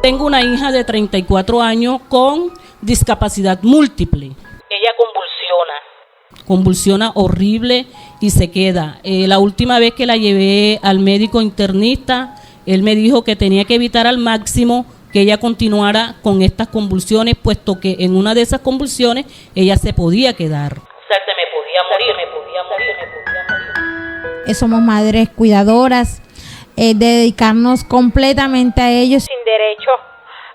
Tengo una hija de 34 años con discapacidad múltiple. Ella convulsiona horrible y se queda. La última vez que la llevé al médico internista, él me dijo que tenía que evitar al máximo que ella continuara con estas convulsiones, puesto que en una de esas convulsiones ella se podía quedar. O sea, se me podía morir. Somos madres cuidadoras, dedicarnos completamente a ellos. Sin derecho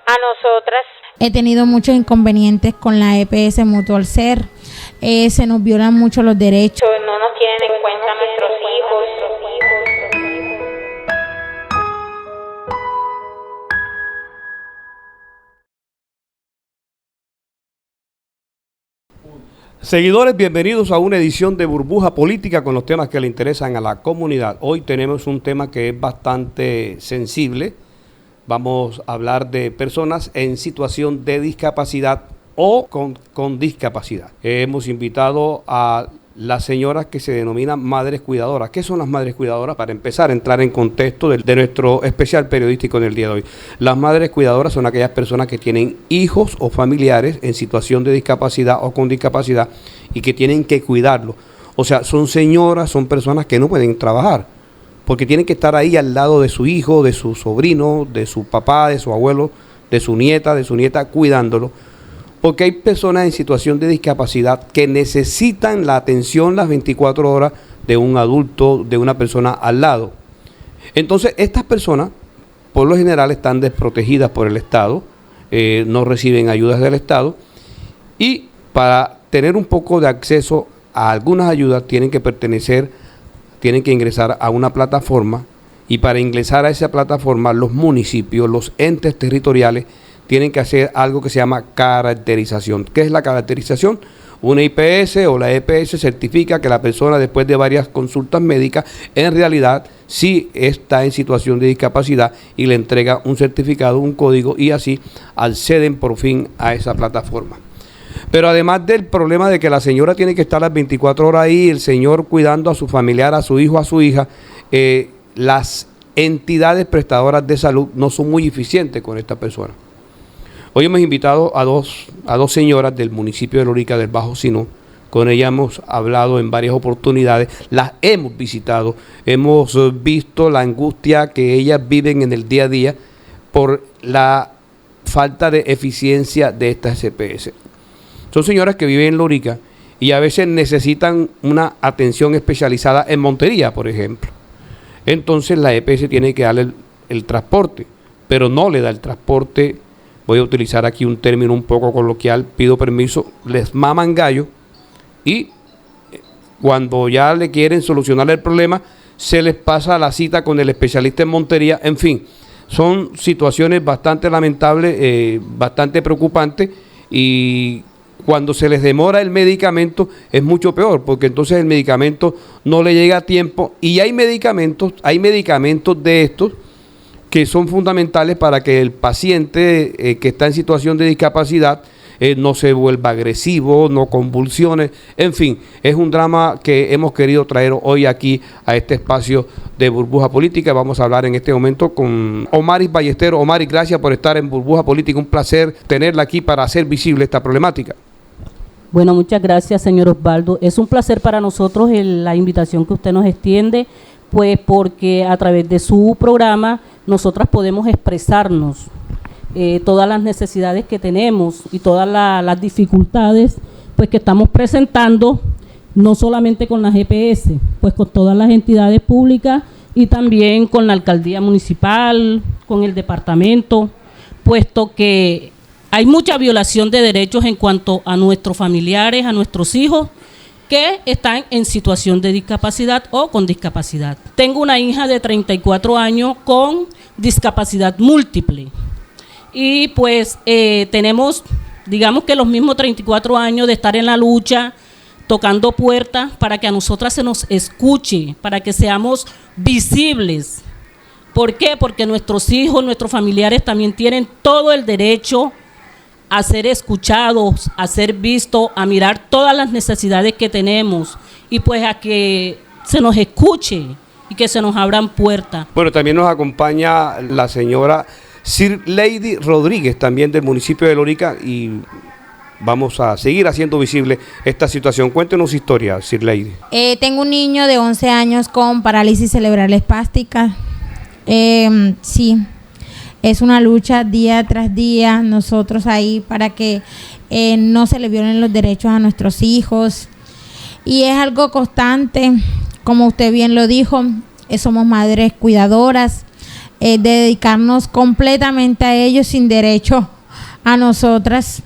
a nosotras. He tenido muchos inconvenientes con la EPS Mutual Ser. Se nos violan mucho los derechos. No nos tienen en cuenta nuestros hijos. Seguidores, bienvenidos a una edición de Burbuja Política con los temas que le interesan a la comunidad. Hoy tenemos un tema que es bastante sensible. Vamos a hablar de personas en situación de discapacidad o con discapacidad. Hemos invitado a las señoras que se denominan madres cuidadoras. ¿Qué son las madres cuidadoras? Para empezar a entrar en contexto de nuestro especial periodístico en el día de hoy. Las madres cuidadoras son aquellas personas que tienen hijos o familiares en situación de discapacidad o con discapacidad y que tienen que cuidarlos. O sea, son señoras, son personas que no pueden trabajar porque tienen que estar ahí al lado de su hijo, de su sobrino, de su papá, de su abuelo, de su nieta, cuidándolo. Porque hay personas en situación de discapacidad que necesitan la atención las 24 horas de un adulto, de una persona al lado. Entonces, estas personas, por lo general, están desprotegidas por el Estado, no reciben ayudas del Estado, y para tener un poco de acceso a algunas ayudas tienen que ingresar a una plataforma, y para ingresar a esa plataforma, los municipios, los entes territoriales, tienen que hacer algo que se llama caracterización. ¿Qué es la caracterización? Una IPS o la EPS certifica que la persona, después de varias consultas médicas, en realidad sí está en situación de discapacidad y le entrega un certificado, un código, y así acceden por fin a esa plataforma. Pero además del problema de que la señora tiene que estar las 24 horas ahí, el señor cuidando a su familiar, a su hijo, a su hija, las entidades prestadoras de salud no son muy eficientes con esta persona. Hoy hemos invitado a dos señoras del municipio de Lorica, del Bajo Sinú. Con ellas hemos hablado en varias oportunidades, las hemos visitado, hemos visto la angustia que ellas viven en el día a día por la falta de eficiencia de estas EPS. Son señoras que viven en Lorica y a veces necesitan una atención especializada en Montería, por ejemplo. Entonces la EPS tiene que darle el transporte, pero no le da el transporte. Voy a utilizar aquí un término un poco coloquial, pido permiso, les maman gallo, y cuando ya le quieren solucionar el problema, se les pasa la cita con el especialista en Montería. En fin, son situaciones bastante lamentables, bastante preocupantes, y cuando se les demora el medicamento es mucho peor, porque entonces el medicamento no le llega a tiempo, y hay medicamentos de estos que son fundamentales para que el paciente que está en situación de discapacidad no se vuelva agresivo, no convulsione. En fin, es un drama que hemos querido traer hoy aquí a este espacio de Burbuja Política. Vamos a hablar en este momento con Omaris Ballesteros. Omaris, gracias por estar en Burbuja Política. Un placer tenerla aquí para hacer visible esta problemática. Bueno, muchas gracias, señor Osvaldo. Es un placer para nosotros la invitación que usted nos extiende, pues porque a través de su programa nosotras podemos expresarnos todas las necesidades que tenemos y todas las dificultades pues que estamos presentando, no solamente con las EPS, pues con todas las entidades públicas y también con la alcaldía municipal, con el departamento, puesto que hay mucha violación de derechos en cuanto a nuestros familiares, a nuestros hijos, que están en situación de discapacidad o con discapacidad. Tengo una hija de 34 años con discapacidad múltiple y pues tenemos, digamos que los mismos 34 años de estar en la lucha, tocando puertas para que a nosotras se nos escuche, para que seamos visibles. ¿Por qué? Porque nuestros hijos, nuestros familiares también tienen todo el derecho a ser escuchados, a ser vistos, a mirar todas las necesidades que tenemos y pues a que se nos escuche y que se nos abran puertas. Bueno, también nos acompaña la señora Sir Lady Rodríguez, también del municipio de Lorica, y vamos a seguir haciendo visible esta situación. Cuéntenos su historia, Sir Lady. Tengo un niño de 11 años con parálisis cerebral espástica. Sí, es una lucha día tras día, nosotros ahí para que no se le violen los derechos a nuestros hijos. Y es algo constante, como usted bien lo dijo, somos madres cuidadoras, dedicarnos completamente a ellos sin derecho a nosotras.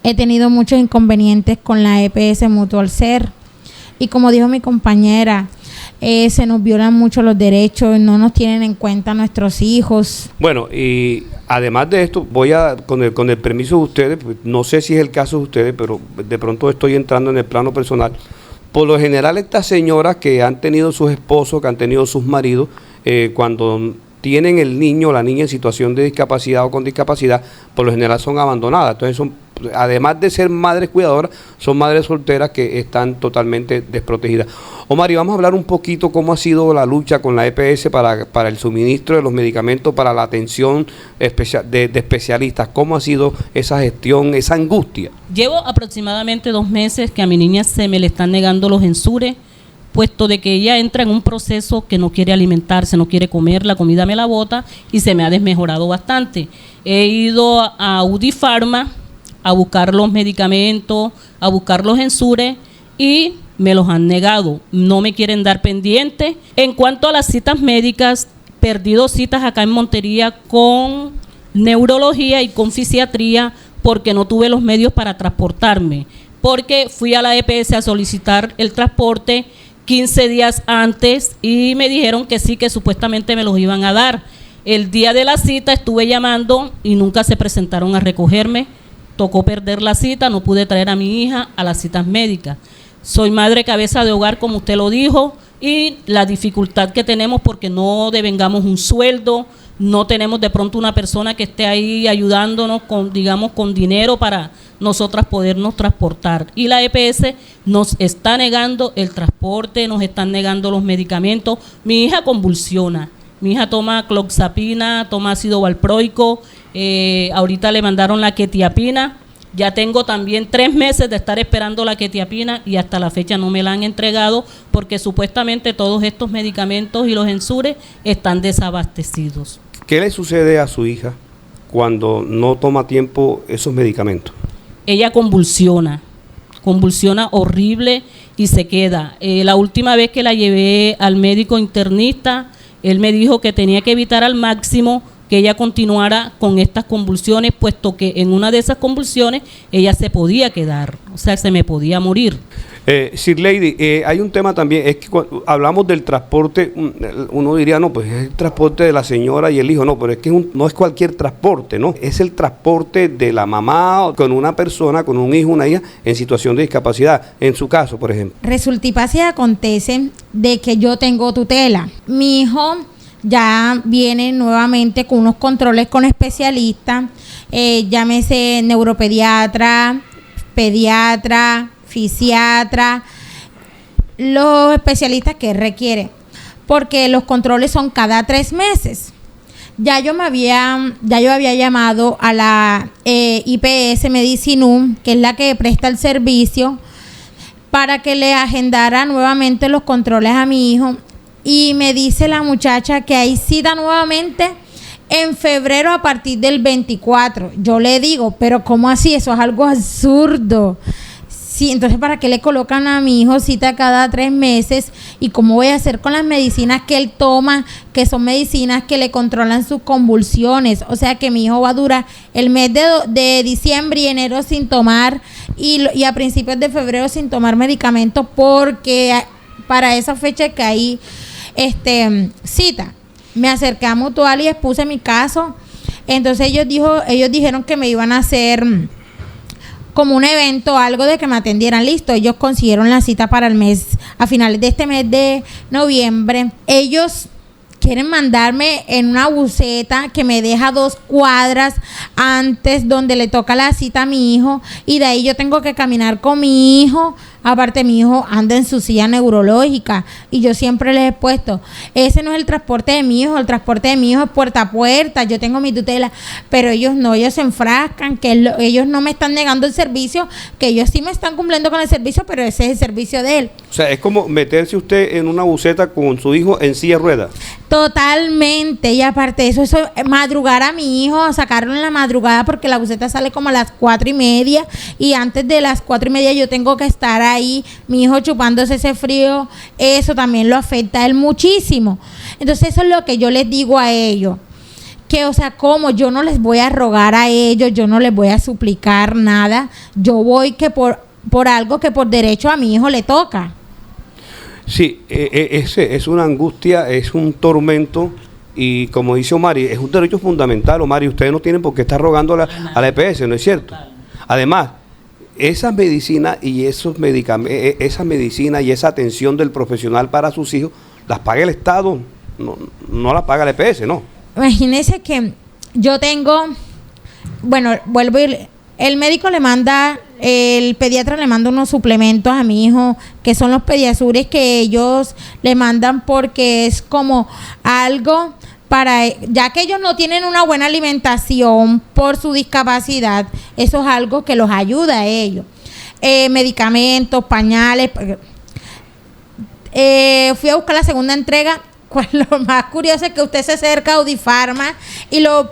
He tenido muchos inconvenientes con la EPS Mutual Ser y como dijo mi compañera, se nos violan mucho los derechos, no nos tienen en cuenta nuestros hijos. Bueno, y además de esto, voy a, con el permiso de ustedes, pues, no sé si es el caso de ustedes, pero de pronto estoy entrando en el plano personal. Por lo general, estas señoras que han tenido sus esposos, que han tenido sus maridos, cuando tienen el niño o la niña en situación de discapacidad o con discapacidad, por lo general son abandonadas. Entonces, además de ser madres cuidadoras, son madres solteras que están totalmente desprotegidas. Omar, y vamos a hablar un poquito cómo ha sido la lucha con la EPS para el suministro de los medicamentos, para la atención de especialistas. ¿Cómo ha sido esa gestión, esa angustia? Llevo aproximadamente 2 meses que a mi niña se me le están negando los ensures, puesto de que ella entra en un proceso que no quiere alimentarse, no quiere comer, la comida me la bota y se me ha desmejorado bastante. He ido a Udifarma a buscar los medicamentos, a buscar los ensures y me los han negado, no me quieren dar pendiente. En cuanto a las citas médicas, perdí 2 citas acá en Montería con neurología y con fisiatría porque no tuve los medios para transportarme, porque fui a la EPS a solicitar el transporte 15 días antes y me dijeron que sí, que supuestamente me los iban a dar. El día de la cita estuve llamando y nunca se presentaron a recogerme, tocó perder la cita, no pude traer a mi hija a las citas médicas. Soy madre cabeza de hogar, como usted lo dijo, y la dificultad que tenemos porque no devengamos un sueldo, no tenemos de pronto una persona que esté ahí ayudándonos con, digamos, con dinero para nosotras podernos transportar. Y la EPS nos está negando el transporte, nos están negando los medicamentos. Mi hija convulsiona, mi hija toma cloxapina, toma ácido valproico, ahorita le mandaron la quetiapina. Ya tengo también 3 meses de estar esperando la quetiapina y hasta la fecha no me la han entregado porque supuestamente todos estos medicamentos y los ensures están desabastecidos. ¿Qué le sucede a su hija cuando no toma a tiempo esos medicamentos? Ella convulsiona horrible y se queda. La última vez que la llevé al médico internista, él me dijo que tenía que evitar al máximo que ella continuara con estas convulsiones, puesto que en una de esas convulsiones ella se podía quedar, o sea, se me podía morir. Sir Lady, hay un tema también, es que cuando hablamos del transporte, uno diría, no, pues es el transporte de la señora y el hijo, no, pero es que no es cualquier transporte, ¿no? Es el transporte de la mamá con una persona, con un hijo, una hija, en situación de discapacidad, en su caso, por ejemplo. Resulta y pasa y acontece de que yo tengo tutela. Mi hijo ya viene nuevamente con unos controles con especialistas, llámese neuropediatra, pediatra, fisiatra, los especialistas que requiere, porque los controles son cada 3 meses. Ya yo había llamado a la IPS Medicinum, que es la que presta el servicio, para que le agendara nuevamente los controles a mi hijo. Y me dice la muchacha que hay cita nuevamente en febrero a partir del 24. Yo le digo, pero ¿cómo así? Eso es algo absurdo. Sí, entonces, ¿para qué le colocan a mi hijo cita cada 3 meses? ¿Y cómo voy a hacer con las medicinas que él toma, que son medicinas que le controlan sus convulsiones? O sea, que mi hijo va a durar el mes de diciembre y enero sin tomar y a principios de febrero sin tomar medicamentos, porque para esa fecha que hay cita. Me acerqué a Mutual y expuse mi caso. Entonces ellos dijeron que me iban a hacer como un evento, algo de que me atendieran. Listo, ellos consiguieron la cita para el mes, a finales de este mes de noviembre. Ellos quieren mandarme en una buseta que me deja 2 cuadras antes, donde le toca la cita a mi hijo, y de ahí yo tengo que caminar con mi hijo Aparte, mi hijo anda en su silla neurológica y yo siempre les he puesto, ese no es el transporte de mi hijo, el transporte de mi hijo es puerta a puerta, yo tengo mi tutela, pero ellos no, ellos se enfrascan, ellos no me están negando el servicio, que ellos sí me están cumpliendo con el servicio, pero ese es el servicio de él. O sea, es como meterse usted en una buseta con su hijo en silla de ruedas. Totalmente, y aparte de eso, madrugar a mi hijo, sacarlo en la madrugada porque la buseta sale como a las 4:30 y antes de las 4:30 yo tengo que estar ahí, mi hijo chupándose ese frío, eso también lo afecta a él muchísimo. Entonces eso es lo que yo les digo a ellos, que o sea, como yo no les voy a rogar a ellos, yo no les voy a suplicar nada, yo voy que por algo que por derecho a mi hijo le toca. Sí, es una angustia, es un tormento y como dice Omari, es un derecho fundamental, Omari, ustedes no tienen por qué estar rogando a la EPS, ¿no es cierto? Además, esas medicinas y esos medicamentos, esa medicina y esa atención del profesional para sus hijos, las paga el Estado, no las paga la EPS, ¿no? Imagínese que yo tengo, bueno, vuelvo a ir, el médico le manda, el pediatra le manda unos suplementos a mi hijo, que son los Pediasures, que ellos le mandan porque es como algo para, ya que ellos no tienen una buena alimentación por su discapacidad, eso es algo que los ayuda a ellos. Medicamentos, pañales. Fui a buscar la segunda entrega. Lo más curioso es que usted se acerca a Audifarma y lo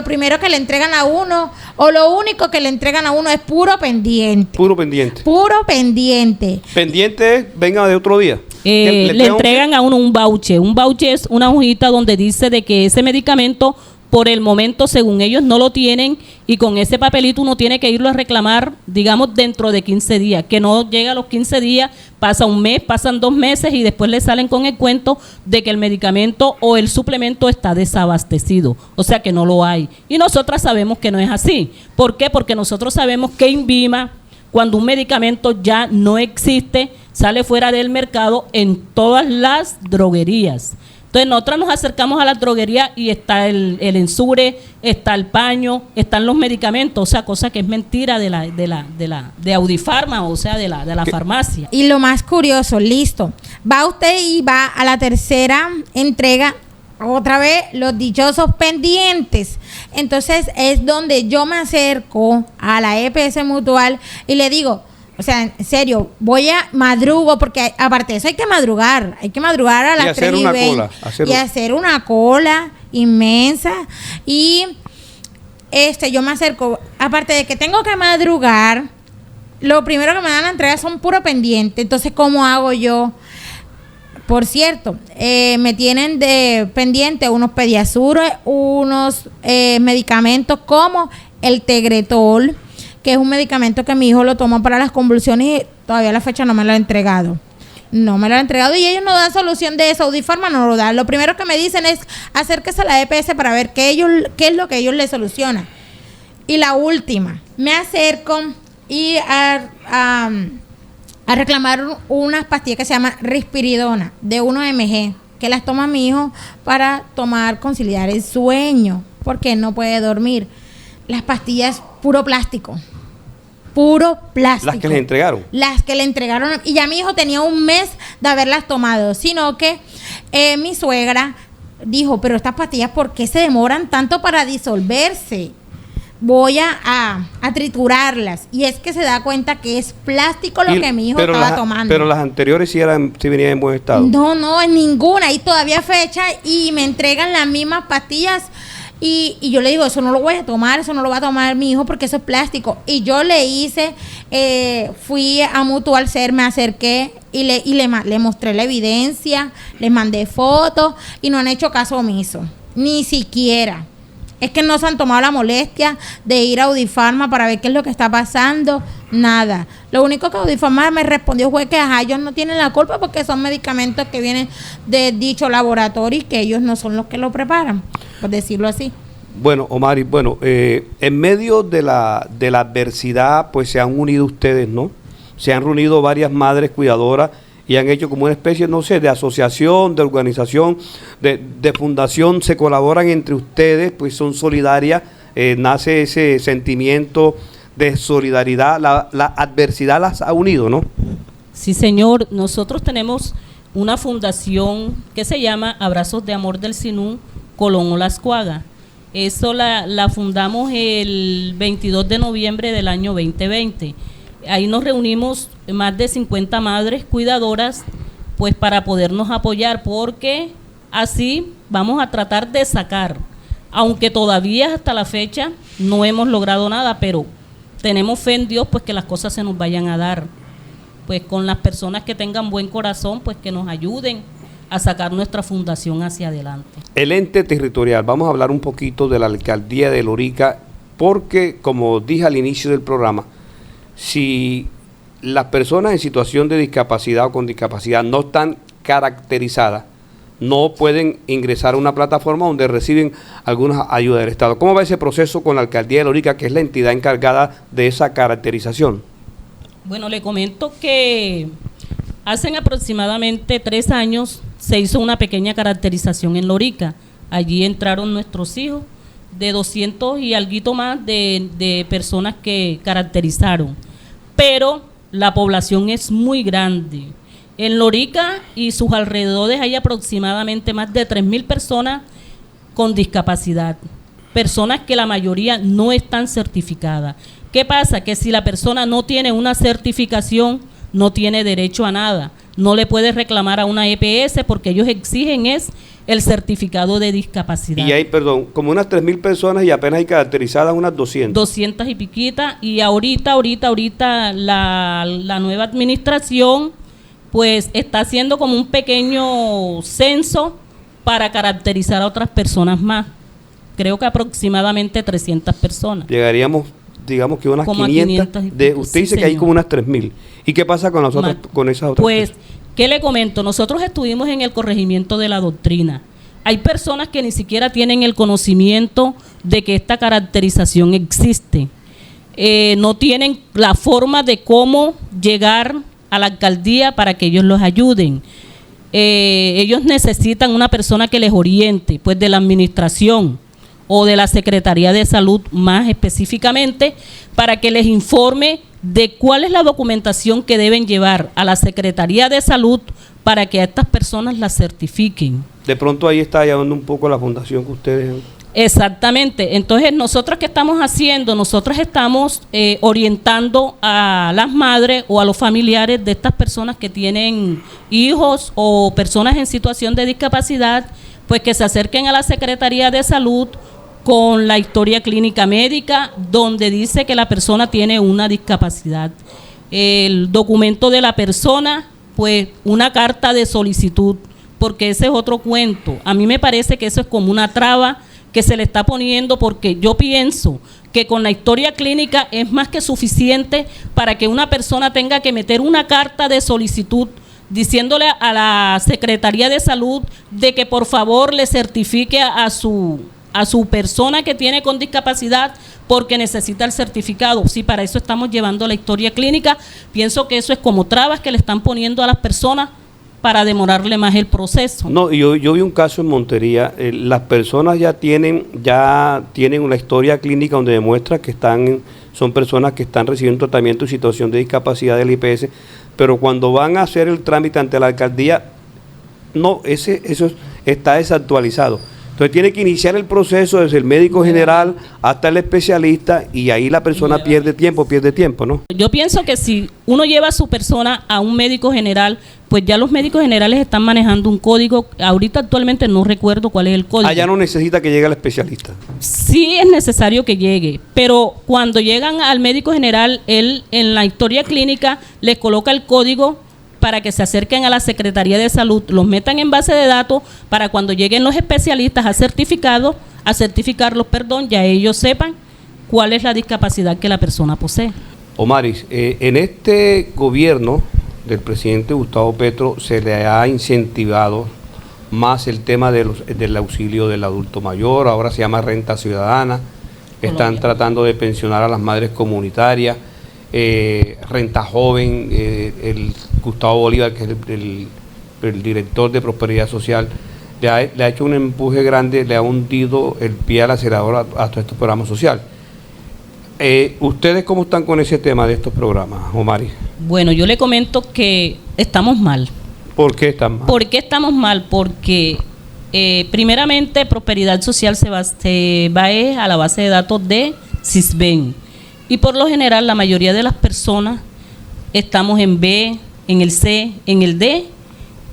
primero que le entregan a uno, o lo único que le entregan a uno, es puro pendiente. Puro pendiente. Puro pendiente. Pendiente es, venga de otro día. Le entregan a uno un voucher. Un voucher es una hojita donde dice de que ese medicamento, por el momento, según ellos, no lo tienen, y con ese papelito uno tiene que irlo a reclamar, digamos, dentro de 15 días, que no llega a los 15 días, pasa un mes, pasan 2 meses y después le salen con el cuento de que el medicamento o el suplemento está desabastecido, o sea que no lo hay. Y nosotras sabemos que no es así. ¿Por qué? Porque nosotros sabemos que INVIMA, cuando un medicamento ya no existe, sale fuera del mercado en todas las droguerías. Entonces nosotros nos acercamos a la droguería y está el Ensure, está el paño, están los medicamentos, o sea, cosa que es mentira de Audifarma, o sea, de la farmacia. Y lo más curioso, listo, va usted y va a la tercera entrega, otra vez los dichosos pendientes. Entonces es donde yo me acerco a la EPS Mutual y le digo, o sea, en serio, madrugo, porque aparte de eso hay que madrugar a las 3:20 y hacer una cola inmensa. Y yo me acerco, aparte de que tengo que madrugar, lo primero que me dan la entrega son puro pendiente. Entonces, ¿cómo hago yo? Por cierto, me tienen de pendiente unos Pediasures, unos medicamentos como el Tegretol, que es un medicamento que mi hijo lo toma para las convulsiones y todavía a la fecha no me lo ha entregado. No me lo han entregado y ellos no dan solución de eso. Audifarma no lo da. Lo primero que me dicen es acérquese a la EPS para ver qué es lo que ellos le solucionan. Y la última, me acerco y a reclamar unas pastillas que se llaman Risperidona de 1 mg, que las toma mi hijo para conciliar el sueño, porque no puede dormir. Las pastillas puro plástico. Las que les entregaron. Las que le entregaron. Y ya mi hijo tenía un mes de haberlas tomado. Sino que mi suegra dijo, pero estas pastillas, ¿por qué se demoran tanto para disolverse? Voy a triturarlas. Y es que se da cuenta que es plástico lo que mi hijo estaba tomando. Pero las anteriores sí venían en buen estado. No, en ninguna. Y todavía fecha y me entregan las mismas pastillas. Y yo le digo, eso no lo voy a tomar, eso no lo va a tomar mi hijo porque eso es plástico. Y yo le hice, fui a Mutual Ser, me acerqué y le mostré la evidencia, les mandé fotos y no han hecho caso omiso, ni siquiera. Es que no se han tomado la molestia de ir a Audifarma para ver qué es lo que está pasando, nada. Lo único que Audifarma me respondió fue que ellos no tienen la culpa porque son medicamentos que vienen de dicho laboratorio y que ellos no son los que lo preparan, por decirlo así. Bueno, Omari, en medio de la adversidad, pues se han unido ustedes, ¿no? Se han reunido varias madres cuidadoras y han hecho como una especie, no sé, de asociación, de organización, de fundación, se colaboran entre ustedes, pues son solidarias, nace ese sentimiento de solidaridad, la adversidad las ha unido, ¿no? Sí, señor. Nosotros tenemos una fundación que se llama Abrazos de Amor del Sinú, Colón Olascuaga. Eso la fundamos el 22 de noviembre del año 2020. Ahí nos reunimos más de 50 madres cuidadoras, pues para podernos apoyar, porque así vamos a tratar de sacar, aunque todavía hasta la fecha no hemos logrado nada, pero tenemos fe en Dios, pues que las cosas se nos vayan a dar, pues con las personas que tengan buen corazón, pues que nos ayuden a sacar nuestra fundación hacia adelante. El ente territorial, vamos a hablar un poquito de la alcaldía de Lorica, porque como dije al inicio del programa, si las personas en situación de discapacidad o con discapacidad no están caracterizadas, no pueden ingresar a una plataforma donde reciben algunas ayudas del Estado. ¿Cómo va ese proceso con la alcaldía de Lorica, que es la entidad encargada de esa caracterización? Bueno, le comento que hace aproximadamente 3 años se hizo una pequeña caracterización en Lorica. Allí entraron nuestros hijos, de 200 y alguito más de personas que caracterizaron. Pero la población es muy grande. En Lorica y sus alrededores hay aproximadamente más de 3,000 personas con discapacidad. Personas que la mayoría no están certificadas. ¿Qué pasa? Que si la persona no tiene una certificación, no tiene derecho a nada. No le puede reclamar a una EPS porque ellos exigen es el certificado de discapacidad. Y hay, perdón, como unas 3,000 personas y apenas hay caracterizadas unas 200. 200 y piquita. Y ahorita la nueva administración pues está haciendo como un pequeño censo para caracterizar a otras personas más. Creo que aproximadamente 300 personas. Llegaríamos, digamos que unas como 500. Usted dice que hay como unas 3,000. ¿Y qué pasa con nosotros, con esas otras pues, personas? ¿Qué le comento? Nosotros estuvimos en el corregimiento de la doctrina. Hay personas que ni siquiera tienen el conocimiento de que esta caracterización existe. No tienen la forma de cómo llegar a la alcaldía para que ellos los ayuden. Ellos necesitan una persona que les oriente, pues de la administración o de la Secretaría de Salud más específicamente, para que les informe de cuál es la documentación que deben llevar a la Secretaría de Salud para que a estas personas las certifiquen. De pronto ahí está llevando un poco la fundación que ustedes... Exactamente. Entonces, ¿nosotros qué estamos haciendo? Nosotros estamos orientando a las madres o a los familiares de estas personas que tienen hijos o personas en situación de discapacidad, pues que se acerquen a la Secretaría de Salud con la historia clínica médica, donde dice que la persona tiene una discapacidad. El documento de la persona, pues una carta de solicitud, porque ese es otro cuento. A mí me parece que eso es como una traba que se le está poniendo, porque yo pienso que con la historia clínica es más que suficiente para que una persona tenga que meter una carta de solicitud diciéndole a la Secretaría de Salud de que por favor le certifique a su persona que tiene con discapacidad, porque necesita el certificado. Si para eso estamos llevando la historia clínica, pienso que eso es como trabas que le están poniendo a las personas para demorarle más el proceso. No, yo vi un caso en Montería. Las personas ya tienen una historia clínica donde demuestra que son personas que están recibiendo tratamiento en situación de discapacidad del IPS, pero cuando van a hacer el trámite ante la alcaldía, no, eso está desactualizado. Entonces tiene que iniciar el proceso desde el médico general hasta el especialista, y ahí la persona pierde tiempo, ¿no? Yo pienso que si uno lleva a su persona a un médico general, pues ya los médicos generales están manejando un código. Ahorita actualmente no recuerdo cuál es el código. Allá no necesita que llegue el especialista. Sí es necesario que llegue, pero cuando llegan al médico general, él en la historia clínica les coloca el código para que se acerquen a la Secretaría de Salud, los metan en base de datos para cuando lleguen los especialistas a certificarlos, ya ellos sepan cuál es la discapacidad que la persona posee. Omaris, en este gobierno del presidente Gustavo Petro se le ha incentivado más el tema del auxilio del adulto mayor, ahora se llama renta ciudadana, están tratando de pensionar a las madres comunitarias, renta joven, el Gustavo Bolívar, que es el director de Prosperidad Social, le ha hecho un empuje grande, le ha hundido el pie al acelerador a todo este programa social. ¿Ustedes cómo están con ese tema de estos programas, Omari? Bueno, yo le comento que estamos mal. ¿Por qué están mal? ¿Por qué estamos mal? Porque primeramente Prosperidad Social se va a la base de datos de Sisben. Y por lo general la mayoría de las personas estamos en B, en el C, en el D,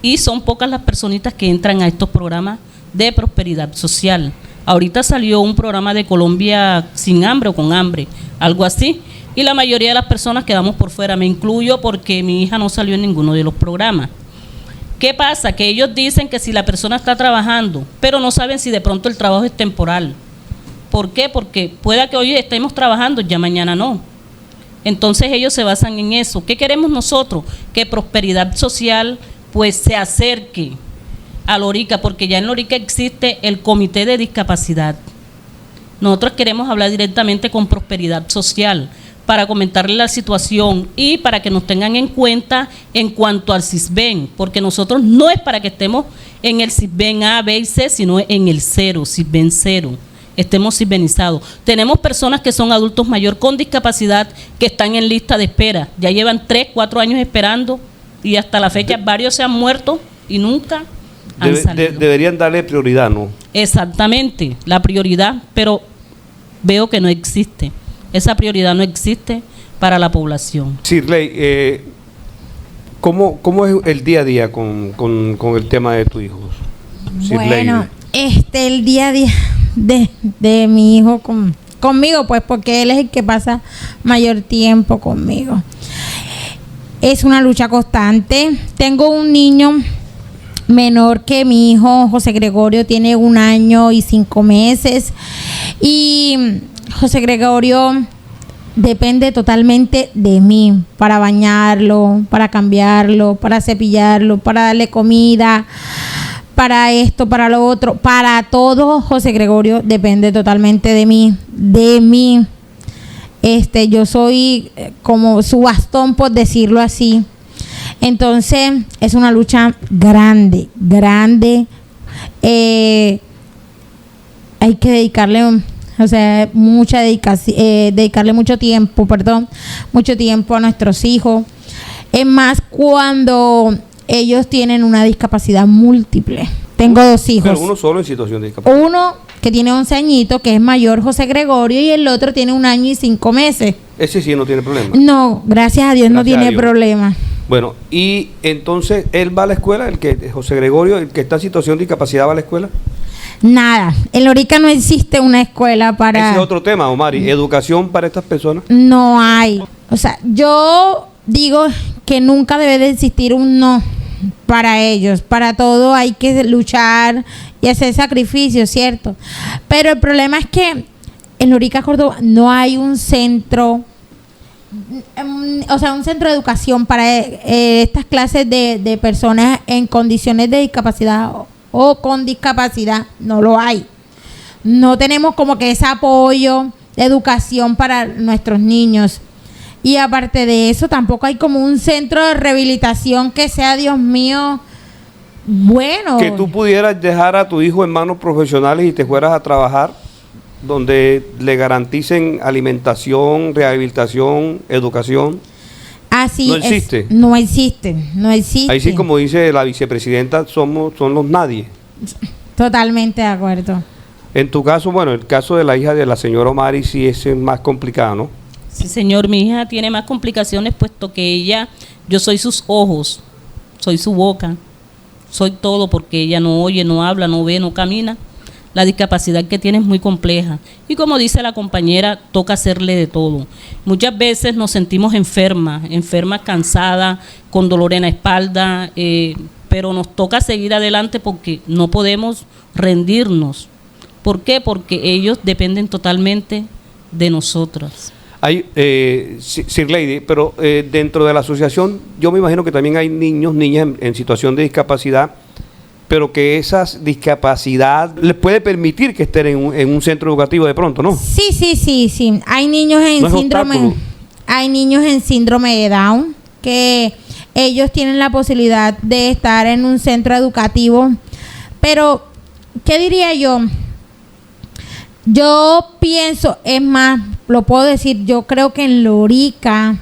y son pocas las personitas que entran a estos programas de prosperidad social. Ahorita salió un programa de Colombia sin hambre o con hambre, algo así, y la mayoría de las personas quedamos por fuera, me incluyo porque mi hija no salió en ninguno de los programas. ¿Qué pasa? Que ellos dicen que si la persona está trabajando, pero no saben si de pronto el trabajo es temporal. ¿Por qué? Porque pueda que hoy estemos trabajando, ya mañana no. Entonces ellos se basan en eso. ¿Qué queremos nosotros? Que Prosperidad Social pues se acerque a Lorica, porque ya en Lorica existe el Comité de Discapacidad. Nosotros queremos hablar directamente con Prosperidad Social para comentarle la situación y para que nos tengan en cuenta en cuanto al Sisben, porque nosotros no es para que estemos en el Sisben A, B y C, sino en el cero, Sisben cero. Estemos sisbenizados. Tenemos personas que son adultos mayores con discapacidad que están en lista de espera. Ya llevan 3, 4 años esperando y hasta la fecha varios se han muerto y nunca han salido. Deberían darle prioridad, ¿no? Exactamente, la prioridad, pero veo que no existe. Esa prioridad no existe para la población. Sirley, ¿cómo es el día a día con el tema de tu hijo? Sirley. Bueno, el día a día de mi hijo conmigo, pues porque él es el que pasa mayor tiempo conmigo. Es una lucha constante. Tengo un niño menor que mi hijo, José Gregorio, tiene 1 año y 5 meses. Y José Gregorio depende totalmente de mí para bañarlo, para cambiarlo, para cepillarlo, para darle comida, para esto, para lo otro, para todo. José Gregorio depende totalmente de mí, yo soy como su bastón, por decirlo así. Entonces es una lucha grande. Hay que dedicarle mucha dedicación, dedicarle mucho tiempo a nuestros hijos. Es más cuando ellos tienen una discapacidad múltiple. Tengo 2 hijos. Pero uno solo en situación de discapacidad. Uno que tiene 11 añitos, que es mayor, José Gregorio, y el otro tiene 1 año y 5 meses. Ese sí no tiene problema. No, gracias a Dios no tiene problema. Bueno, y entonces, ¿él va a la escuela? José Gregorio, el que está en situación de discapacidad, ¿va a la escuela? Nada, en Lorica no existe una escuela para... Ese es otro tema, Omari, educación para estas personas. No hay. O sea, yo digo que nunca debe de existir un no para ellos. Para todo hay que luchar y hacer sacrificios, ¿cierto? Pero el problema es que en Lorica, Córdoba, no hay un centro, un centro de educación para estas clases de personas en condiciones de discapacidad o con discapacidad. No lo hay. No tenemos como que ese apoyo de educación para nuestros niños. Y aparte de eso, tampoco hay como un centro de rehabilitación que sea, Dios mío, bueno. Que tú pudieras dejar a tu hijo en manos profesionales y te fueras a trabajar donde le garanticen alimentación, rehabilitación, educación. Así no existe. No existe. Ahí sí, como dice la vicepresidenta, son los nadie. Totalmente de acuerdo. En tu caso, bueno, el caso de la hija de la señora Omari sí es más complicado, ¿no? Sí, señor, mi hija tiene más complicaciones puesto que yo soy sus ojos, soy su boca, soy todo, porque ella no oye, no habla, no ve, no camina. La discapacidad que tiene es muy compleja y, como dice la compañera, toca hacerle de todo. Muchas veces nos sentimos enfermas, cansadas, con dolor en la espalda, pero nos toca seguir adelante porque no podemos rendirnos. ¿Por qué? Porque ellos dependen totalmente de nosotras. Hay, Sir Lady, pero dentro de la asociación yo me imagino que también hay niños, niñas en situación de discapacidad, pero que esa discapacidad les puede permitir que estén en un centro educativo de pronto, ¿no? Sí. Hay niños hay niños en síndrome de Down que ellos tienen la posibilidad de estar en un centro educativo, pero ¿qué diría yo? Yo pienso, es más, lo puedo decir, yo creo que en Lorica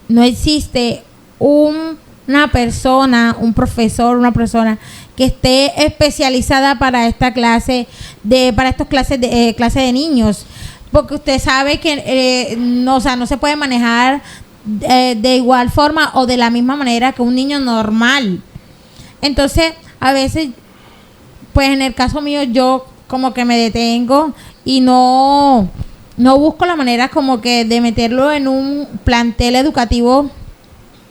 no existe una persona, un profesor, una persona que esté especializada para esta clase para estas clases de niños, porque usted sabe que no se puede manejar de igual forma o de la misma manera que un niño normal. Entonces, a veces, pues en el caso mío, yo como que me detengo y no busco la manera como que de meterlo en un plantel educativo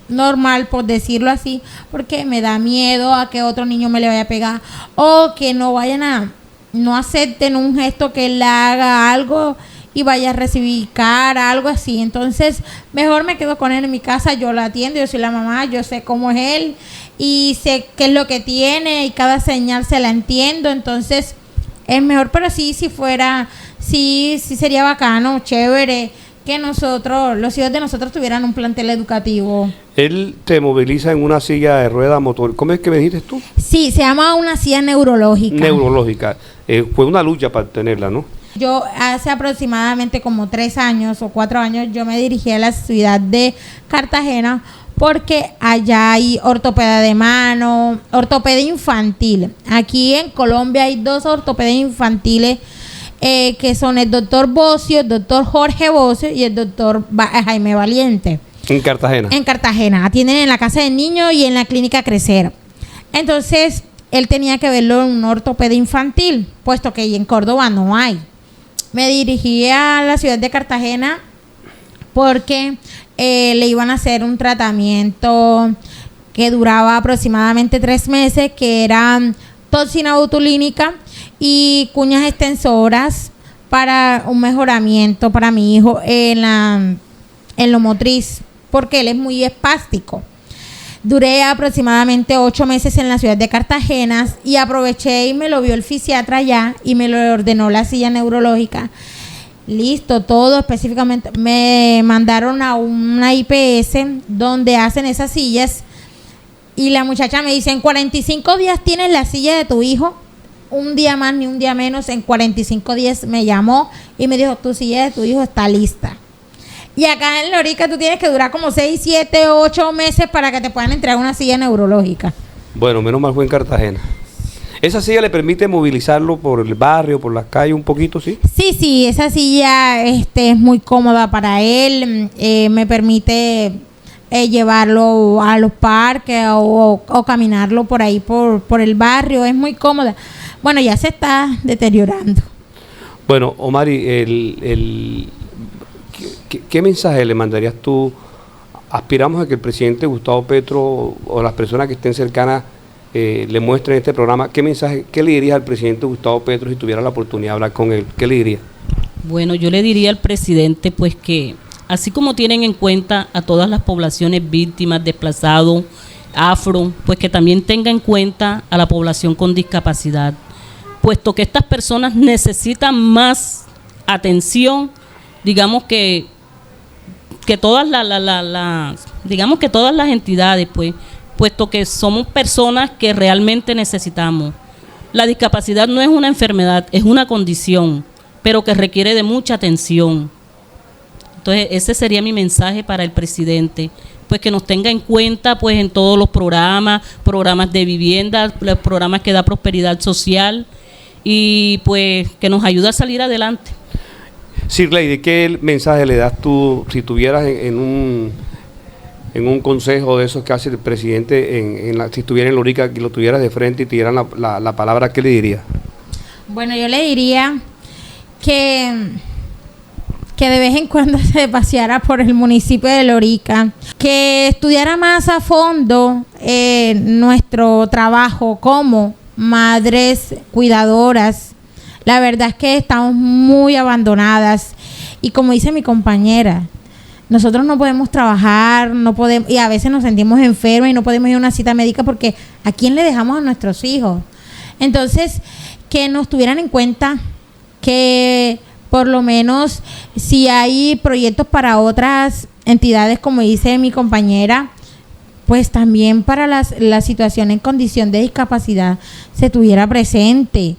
normal, por decirlo así, porque me da miedo a que otro niño me le vaya a pegar o que no acepten un gesto que él haga algo y vaya a recibir cara, algo así. Entonces, mejor me quedo con él en mi casa, yo lo atiendo, yo soy la mamá, yo sé cómo es él y sé qué es lo que tiene y cada señal se la entiendo, entonces es mejor. Pero sí sería bacano, chévere, que nosotros, los hijos de nosotros tuvieran un plantel educativo. Él te moviliza en una silla de rueda motor. ¿Cómo es que me dijiste tú? Sí, se llama una silla neurológica. Neurológica. Fue una lucha para tenerla, ¿no? Yo hace aproximadamente como 3 años o 4 años yo me dirigí a la ciudad de Cartagena porque allá hay ortopedia de mano, ortopedia infantil. Aquí en Colombia hay 2 ortopedias infantiles que son el doctor Bocio, el doctor Jorge Bocio y el doctor Jaime Valiente. En Cartagena. En Cartagena. Atienden en la Casa del Niño y en la Clínica Crecer. Entonces, él tenía que verlo en una ortopedia infantil, puesto que en Córdoba no hay. Me dirigí a la ciudad de Cartagena porque le iban a hacer un tratamiento que duraba aproximadamente 3 meses, que era toxina botulínica y cuñas extensoras para un mejoramiento para mi hijo en lo motriz, porque él es muy espástico. Duré aproximadamente 8 meses en la ciudad de Cartagena y aproveché y me lo vio el fisiatra allá y me lo ordenó la silla neurológica. Listo, todo específicamente. Me mandaron a una IPS donde hacen esas sillas y la muchacha me dice, en 45 días tienes la silla de tu hijo, un día más ni un día menos. En 45 días me llamó y me dijo, tu silla de tu hijo está lista. Y acá en Lorica tú tienes que durar como 6, 7, 8 meses para que te puedan entregar una silla neurológica. Bueno, menos mal fue en Cartagena. ¿Esa silla le permite movilizarlo por el barrio, por las calles un poquito, sí? Sí, esa silla es muy cómoda para él. Me permite llevarlo a los parques o caminarlo por ahí, por el barrio. Es muy cómoda. Bueno, ya se está deteriorando. Bueno, Omari, ¿qué mensaje le mandarías tú? Aspiramos a que el presidente Gustavo Petro o las personas que estén cercanas le muestren este programa. ¿Qué mensaje, qué le dirías al presidente Gustavo Petro si tuviera la oportunidad de hablar con él? ¿Qué le dirías? Bueno, yo le diría al presidente pues que así como tienen en cuenta a todas las poblaciones víctimas, desplazados, afro, pues que también tenga en cuenta a la población con discapacidad, puesto que estas personas necesitan más atención, digamos que todas digamos que todas las entidades, pues, puesto que somos personas que realmente necesitamos. La discapacidad no es una enfermedad, es una condición, pero que requiere de mucha atención. Entonces, ese sería mi mensaje para el presidente, pues que nos tenga en cuenta pues en todos los programas de vivienda, los programas que da prosperidad social y pues que nos ayude a salir adelante. Sir Lady, ¿qué mensaje le das tú si tuvieras en un consejo de esos que hace el presidente, si estuviera en Lorica, que lo tuvieras de frente y te dieran la palabra, ¿qué le dirías? Bueno, yo le diría que de vez en cuando se paseara por el municipio de Lorica, que estudiara más a fondo nuestro trabajo como madres cuidadoras. La verdad es que estamos muy abandonadas y como dice mi compañera, nosotros no podemos trabajar, no podemos, y a veces nos sentimos enfermos y no podemos ir a una cita médica porque ¿a quién le dejamos a nuestros hijos? Entonces, que nos tuvieran en cuenta, que por lo menos si hay proyectos para otras entidades, como dice mi compañera, pues también para la situación en condición de discapacidad se tuviera presente,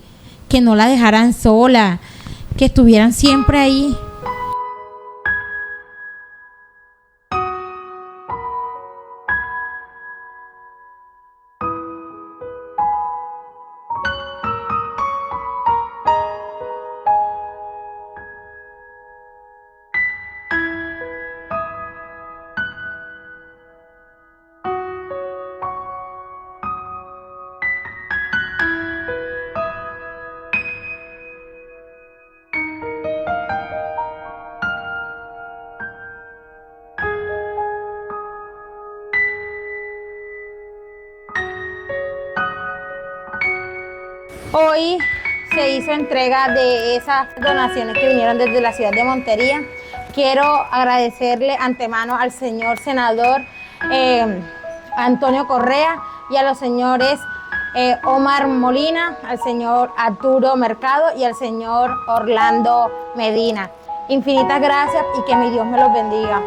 que no la dejaran sola, que estuvieran siempre ahí. Hoy se hizo entrega de esas donaciones que vinieron desde la ciudad de Montería. Quiero agradecerle antemano al señor senador Antonio Correa y a los señores Omar Molina, al señor Arturo Mercado y al señor Orlando Medina. Infinitas gracias y que mi Dios me los bendiga.